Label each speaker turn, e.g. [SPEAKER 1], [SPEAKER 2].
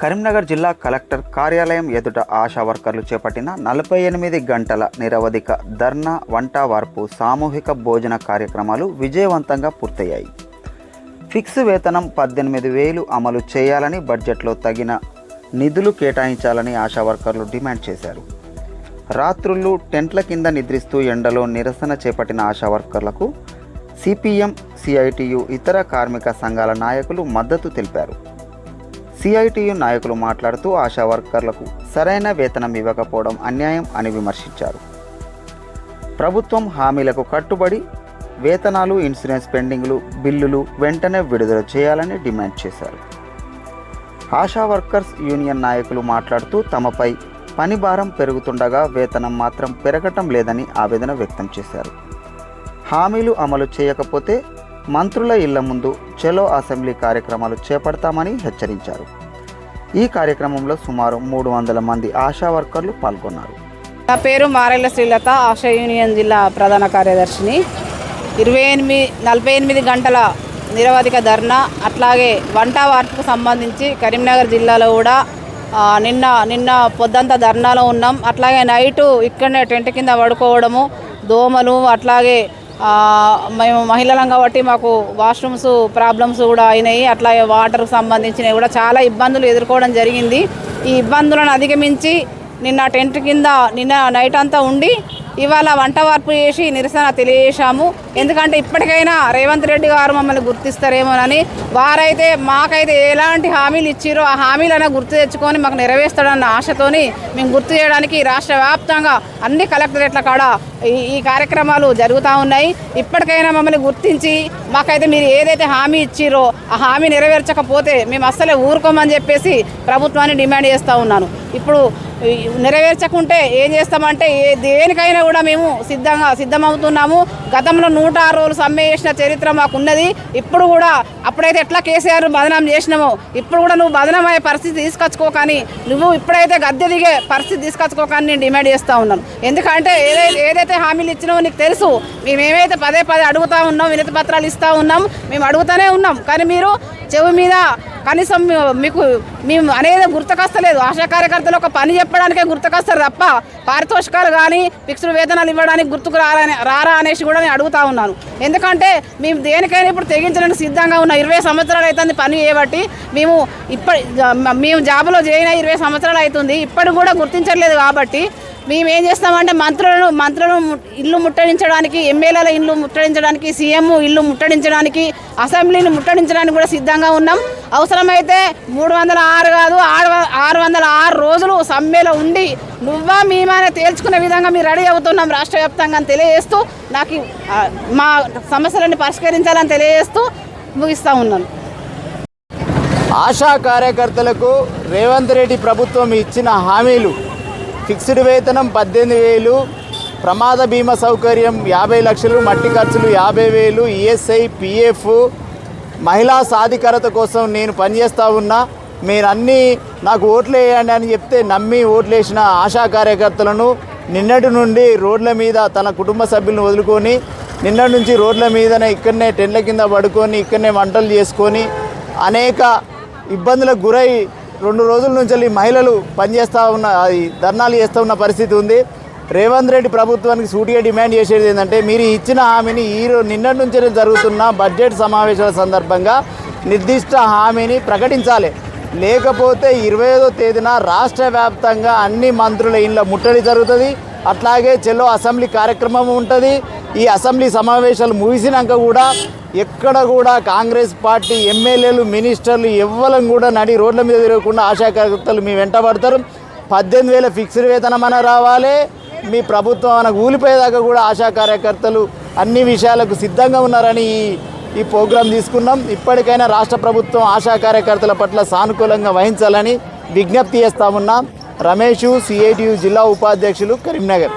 [SPEAKER 1] కరీంనగర్ జిల్లా కలెక్టర్ కార్యాలయం ఎదుట ఆశా వర్కర్లు చేపట్టిన 48 గంటల నిరవధిక ధర్నా వంట వార్పు సామూహిక భోజన కార్యక్రమాలు విజయవంతంగా పూర్తయ్యాయి. ఫిక్స్ వేతనం 18,000 అమలు చేయాలని, బడ్జెట్లో తగిన నిధులు కేటాయించాలని ఆశా వర్కర్లు డిమాండ్ చేశారు. రాత్రుళ్ళు టెంట్ల కింద నిద్రిస్తూ ఎండలో నిరసన చేపట్టిన ఆశా వర్కర్లకు సిపిఎం, సిఐటియు ఇతర కార్మిక సంఘాల నాయకులు మద్దతు తెలిపారు. సిఐటియు నాయకులు మాట్లాడుతూ ఆశా వర్కర్లకు సరైన వేతనం ఇవ్వకపోవడం అన్యాయం అని విమర్శించారు. ప్రభుత్వం హామీలకు కట్టుబడి వేతనాలు, ఇన్సూరెన్స్ పెండింగ్లు, బిల్లులు వెంటనే విడుదల చేయాలని డిమాండ్ చేశారు. ఆశా వర్కర్స్ యూనియన్ నాయకులు మాట్లాడుతూ తమపై పని భారం పెరుగుతుండగా వేతనం మాత్రం పెరగటం లేదని ఆవేదన వ్యక్తం చేశారు. హామీలు అమలు చేయకపోతే మంత్రుల ఇళ్ల ముందు చలో అసెంబ్లీ కార్యక్రమాలు చేపడతామని హెచ్చరించారు. ఈ కార్యక్రమంలో సుమారు 300 మంది ఆశా వర్కర్లు పాల్గొన్నారు.
[SPEAKER 2] నా పేరు మారెళ్ళ శ్రీలత, ఆశా యూనియన్ జిల్లా ప్రధాన కార్యదర్శిని. 48 గంటల నిరవధిక ధర్నా, అట్లాగే వంట వార్పుకు సంబంధించి కరీంనగర్ జిల్లాలో కూడా నిన్న పొద్దంతా ధర్నాలో ఉన్నాం. అట్లాగే నైటు ఇక్కడనే టెంట్ కింద పడుకోవడము, దోమలు, అట్లాగే మేము మహిళలం కాబట్టి మాకు వాష్రూమ్స్ ప్రాబ్లమ్స్ కూడా అయినాయి. అట్లాగే వాటర్కు సంబంధించినవి కూడా చాలా ఇబ్బందులు ఎదుర్కోవడం జరిగింది. ఈ ఇబ్బందులను అధిగమించి నిన్న టెంట్ కింద నిన్న నైట్ అంతా ఉండి ఇవాళ వంట వార్పు చేసి నిరసన తెలియజేశాము. ఎందుకంటే ఇప్పటికైనా రేవంత్ రెడ్డి గారు మమ్మల్ని గుర్తిస్తారేమోనని. వారైతే మాకైతే ఎలాంటి హామీలు ఇచ్చిరో ఆ హామీలైనా గుర్తు తెచ్చుకొని మాకు నెరవేర్స్తాడన్న ఆశతోని మేము గుర్తు చేయడానికి రాష్ట్ర వ్యాప్తంగా అన్ని కలెక్టరేట్ల కాడ ఈ కార్యక్రమాలు జరుగుతూ ఉన్నాయి. ఇప్పటికైనా మమ్మల్ని గుర్తించి మాకైతే మీరు ఏదైతే హామీ ఇచ్చిరో ఆ హామీ నెరవేర్చకపోతే మేము అస్సలే ఊరుకోమని చెప్పేసి ప్రభుత్వాన్ని డిమాండ్ చేస్తూ ఉన్నాను. ఇప్పుడు నెరవేర్చకుంటే ఏం చేస్తామంటే దేనికైనా కూడా మేము సిద్ధమవుతున్నాము. గతంలో 106 రోజులు సమ్మె చేసిన చరిత్ర మాకున్నది. ఇప్పుడు కూడా అప్పుడైతే ఎట్లా కేసీఆర్ బదనాం చేసినామో ఇప్పుడు కూడా నువ్వు బదనాం అయ్యే పరిస్థితి తీసుకొచ్చుకోకని, నువ్వు ఇప్పుడైతే గద్దె దిగే పరిస్థితి తీసుకొచ్చుకోకని నేను డిమాండ్ చేస్తూ ఉన్నాను. ఎందుకంటే ఏదైతే హామీలు ఇచ్చినామో నీకు తెలుసు. మేమేమైతే పదే అడుగుతూ ఉన్నాం, వినతి పత్రాలు ఇస్తూ ఉన్నాం, మేము అడుగుతూనే ఉన్నాం. కానీ మీరు చెవి మీద కనీసం మేము అనేది గుర్తుకొస్తలేదు. ఆశా కార్యకర్తలు ఒక పని చెప్పడానికే గుర్తుకొస్తారు తప్ప పారితోషికాలు కానీ ఫిక్స్డ్ వేతనాలు ఇవ్వడానికి గుర్తుకు రారా అనేసి కూడా నేను అడుగుతూ ఉన్నాను. ఎందుకంటే మేము దేనికైనా ఇప్పుడు తెగించడానికి సిద్ధంగా ఉన్నాం. 20 సంవత్సరాలు అవుతుంది పని చేయబట్టి. మేము జాబులో చేరిన 20 సంవత్సరాలు అవుతుంది. ఇప్పటికి కూడా గుర్తించట్లేదు. కాబట్టి మేము ఏం చేస్తామంటే మంత్రులను ఇల్లు ముట్టడించడానికి, ఎమ్మెల్యేల ఇల్లు ముట్టడించడానికి, సీఎం ఇల్లు ముట్టడించడానికి, అసెంబ్లీని ముట్టడించడానికి కూడా సిద్ధంగా ఉన్నాం. అవసరమైతే 306 కాదు 606 రోజులు సమ్మెలో ఉండి నువ్వా మేమైనా తేల్చుకునే విధంగా మీరు రెడీ అవుతున్నాం రాష్ట్ర వ్యాప్తంగా తెలియజేస్తూ నాకు మా సమస్యలను పరిష్కరించాలని తెలియజేస్తూ ముగిస్తూ ఉన్నాను.
[SPEAKER 3] ఆశా కార్యకర్తలకు రేవంత్ రెడ్డి ప్రభుత్వం ఇచ్చిన హామీలు ఫిక్స్డ్ వేతనం 18,000, ప్రమాద బీమా సౌకర్యం 50 లక్షలు, మట్టి ఖర్చులు 50,000, ఈఎస్ఐ, పిఎఫ్, మహిళా సాధికారత కోసం నేను పనిచేస్తూ ఉన్నా, మీరన్నీ నాకు ఓట్లు వేయండి అని చెప్తే నమ్మి ఓట్లేసిన ఆశా కార్యకర్తలను నిన్నటి నుండి రోడ్ల మీద తన కుటుంబ సభ్యులను వదులుకొని నిన్నటి నుంచి రోడ్ల మీదనే ఇక్కడనే టెంట్ల కింద పడుకొని ఇక్కడనే వంటలు చేసుకొని అనేక ఇబ్బందులకు గురై 2 రోజుల నుంచి మహిళలు పనిచేస్తూ ఉన్న ధర్నాలు చేస్తూ ఉన్న పరిస్థితి ఉంది. రేవంత్ రెడ్డి ప్రభుత్వానికి సూటిగా డిమాండ్ చేసేది ఏంటంటే మీరు ఇచ్చిన హామీని నిన్నటి నుంచే జరుగుతున్న బడ్జెట్ సమావేశాల సందర్భంగా నిర్దిష్ట హామీని ప్రకటించాలి. లేకపోతే 25వ తేదీన రాష్ట్ర వ్యాప్తంగా అన్ని మంత్రుల ఇళ్ళ ముట్టడి జరుగుతుంది. అట్లాగే చెల్లో అసెంబ్లీ కార్యక్రమం ఉంటుంది. ఈ అసెంబ్లీ సమావేశాలు ముగిసినాక కూడా ఎక్కడ కూడా కాంగ్రెస్ పార్టీ ఎమ్మెల్యేలు, మినిస్టర్లు ఎవ్వరం కూడా నడి రోడ్ల మీద తిరగకుండా ఆశా కార్యకర్తలు మీ వెంట పడతారు. 18,000 ఫిక్స్డ్ వేతనం అన్న రావాలి. మీ ప్రభుత్వం అన్న ఊలిపోయేదాకా కూడా ఆశా కార్యకర్తలు అన్ని విషయాలకు సిద్ధంగా ఉన్నారని ఈ ప్రోగ్రాం తీసుకున్నాం. ఇప్పటికైనా రాష్ట్ర ప్రభుత్వం ఆశా కార్యకర్తల పట్ల సానుకూలంగా వహించాలని విజ్ఞప్తి చేస్తామన్నాం. రమేష్, సిఐటియు జిల్లా ఉపాధ్యక్షులు, కరీంనగర్.